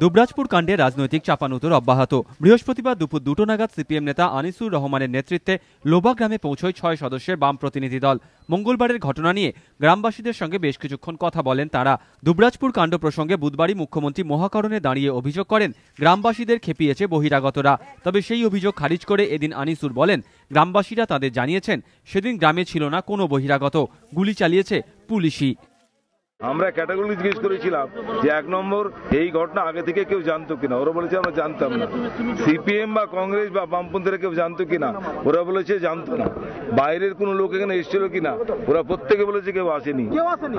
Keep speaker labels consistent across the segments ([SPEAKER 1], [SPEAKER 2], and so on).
[SPEAKER 1] দুবরাজপুর কাণ্ডে রাজনৈতিক চাপানুতোর অব্যাহত। বৃহস্পতিবার দুপুর 2টো নাগাদ সিপিএম নেতা আনিসুর রহমানের নেতৃত্বে লোবা গ্রামে পৌঁছয় 6 সদস্যের বাম প্রতিনিধি দল। মঙ্গলবারের ঘটনা নিয়ে গ্রামবাসীদের সঙ্গে বেশ কিছুক্ষণ কথা বলেন তারা। দুবরাজপুর কাণ্ড প্রসঙ্গে বুধবারই মুখ্যমন্ত্রী মহাকরণে দাঁড়িয়ে অভিযোগ করেন গ্রামবাসীদের খেপিয়েছে বহিরাগতরা। তবে সেই অভিযোগ খারিজ করে এদিন আনিসুর বলেন, গ্রামবাসীরা তাদের জানিয়েছেন সেদিন গ্রামে ছিল না কোনো বহিরাগত, গুলি চালিয়েছে পুলিশই।
[SPEAKER 2] আমরা ক্যাটাগরি জিজ্ঞেস করেছিলাম যে 1 নম্বর এই ঘটনা আগে থেকে কেউ জানতো কিনা, ওরা বলেছে আমরা জানতাম না। সিপিএম বা কংগ্রেস বা বামপন্থীরা কেউ জানতো কিনা, ওরা বলেছে জানতো না। বাইরের কোনো লোক এখানে এসেছিল কিনা, ওরা প্রত্যেকে বলেছে কেউ আসেনি।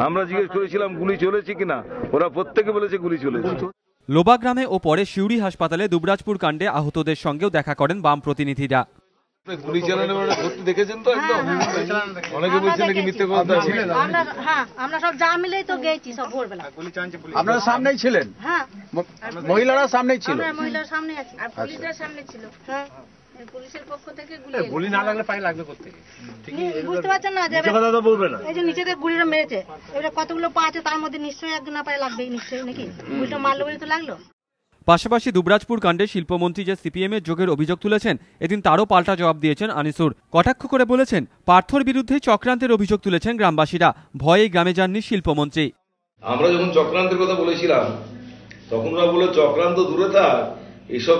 [SPEAKER 2] আমরা জিজ্ঞেস করেছিলাম গুলি চলেছে কিনা, ওরা প্রত্যেকে বলেছে গুলি চলেছে।
[SPEAKER 1] লোবা গ্রামে ও পরে সিউড়ি হাসপাতালে দুবরাজপুর কাণ্ডে আহতদের সঙ্গেও দেখা করেন বাম প্রতিনিধিরা।
[SPEAKER 2] গুলি চালানো দেখেছেন তো একদম, অনেকে বলছেন নাকি মিথ্যে কথা।
[SPEAKER 3] আমরা সব যা মিলেই তো গেছি সব ভোরবেলা।
[SPEAKER 4] আপনারা সামনেই ছিলেন?
[SPEAKER 3] হ্যাঁ,
[SPEAKER 4] মহিলারা সামনেই ছিল?
[SPEAKER 3] আমরা মহিলার সামনে আছি আর পুলিশের সামনে ছিল। হ্যাঁ, পুলিশের পক্ষ থেকে
[SPEAKER 4] গুলি না লাগলে পায়ে লাগবে কোত্থেকে?
[SPEAKER 3] বুঝতে পারছেন না যে কথা তো বলবে না। এই যে নিচে থেকে গুলিটা মেরেছে, এবারে কতগুলো পা আছে তার মধ্যে নিশ্চয়ই একজন না পায়ে লাগবেই নিশ্চয়ই, নাকি? গুলিটা মারলো বলে তো লাগলো।
[SPEAKER 1] পাশাপাশি দুবরাজপুর কাণ্ডে শিল্পমন্ত্রী যে সিপিএমের যোগের অভিযোগ তুলেছেন, এদিন তারও পাল্টা জবাব দিয়েছেন আনিসুর। কটাক্ষ করে বলেছেন, পার্থর বিরুদ্ধে চক্রান্তের অভিযোগ তুলেছেন গ্রামবাসীরা, ভয়ে গ্রামে যাননি শিল্পমন্ত্রী।
[SPEAKER 5] আমরা যখন চক্রান্তের কথা বলেছিলাম তখন ওরা বলে চক্রান্ত দূরে থাক, এসব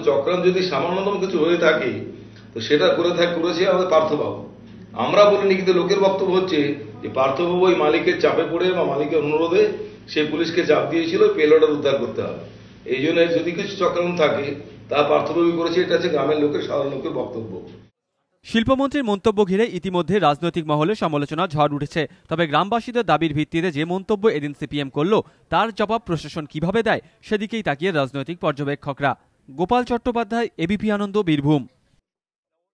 [SPEAKER 5] চক্রান্ত যদি সামান্যতম কিছু হয়ে থাকে তো সেটা করেছে আমাদের পার্থবাবু। আমরা বলিনি, কিন্তু লোকের বক্তব্য হচ্ছে যে পার্থবাবু ওই মালিকের চাপে পড়ে বা মালিকের অনুরোধে সে পুলিশকে চাপ দিয়েছিল পেলোডার উদ্ধার করতে হবে। এই জন্য যদি কিছু চক্রান্ত থাকে তা পার্থবাবু করেছে, এটা হচ্ছে গ্রামের লোকের, সাধারণ লোকের বক্তব্য।
[SPEAKER 1] শিল্পমন্ত্রীর মন্তব্য ঘিরে ইতিমধ্যে রাজনৈতিক মহলে সমালোচনা ঝড় উঠেছে। তবে গ্রামবাসীদের দাবির ভিত্তিতে যে মন্তব্য এদিন সিপিএম করল তার জবাব প্রশাসন কিভাবে দেয় সেদিকেই তাকিয়ে রাজনৈতিক পর্যবেক্ষকরা। গোপাল চট্টোপাধ্যায়, এবিপি আনন্দ, বীরভূম।